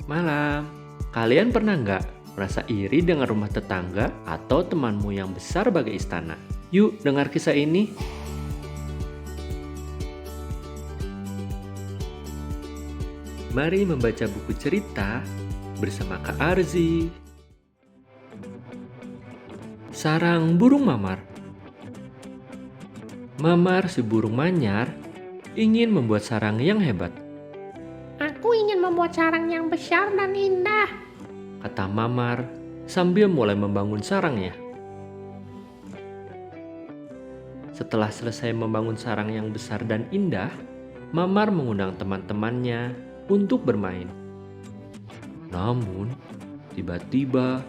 Malam. Kalian pernah nggak merasa iri dengan rumah tetangga atau temanmu yang besar bagai istana? Yuk dengar kisah ini. Mari membaca buku cerita bersama Kak Arzi. Sarang burung mamar. Mamar si burung manyar ingin membuat sarang yang hebat. Aku ingin membuat sarang yang besar dan indah. Kata mamar sambil mulai membangun sarangnya. Setelah selesai membangun sarang yang besar dan indah, mamar mengundang teman-temannya untuk bermain. Namun, tiba-tiba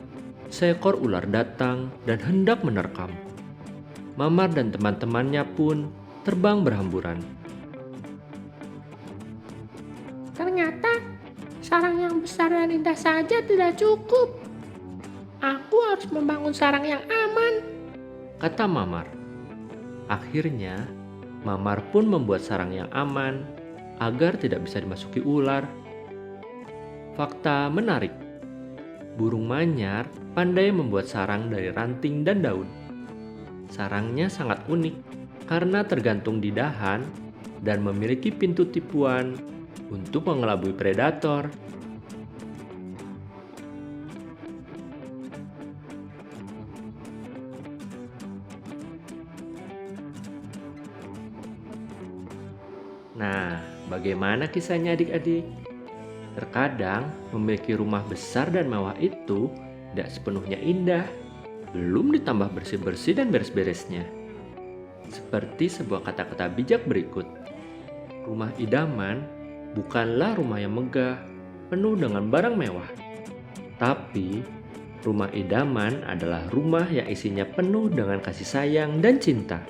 seekor ular datang dan hendak menerkam. Mamar dan teman-temannya pun terbang berhamburan. Ternyata sarang yang besar dan indah saja tidak cukup. Aku harus membangun sarang yang aman. Kata mamar. Akhirnya, mamar pun membuat sarang yang aman agar tidak bisa dimasuki ular. Fakta menarik. Burung manyar pandai membuat sarang dari ranting dan daun. Sarangnya sangat unik karena tergantung di dahan dan memiliki pintu tipuan untuk mengelabui predator. Nah, bagaimana kisahnya adik-adik? Terkadang memiliki rumah besar dan mewah itu tidak sepenuhnya indah. Belum ditambah bersih-bersih dan beres-beresnya. Seperti sebuah kata-kata bijak berikut. Rumah idaman bukanlah rumah yang megah, penuh dengan barang mewah. Tapi, rumah idaman adalah rumah yang isinya penuh dengan kasih sayang dan cinta.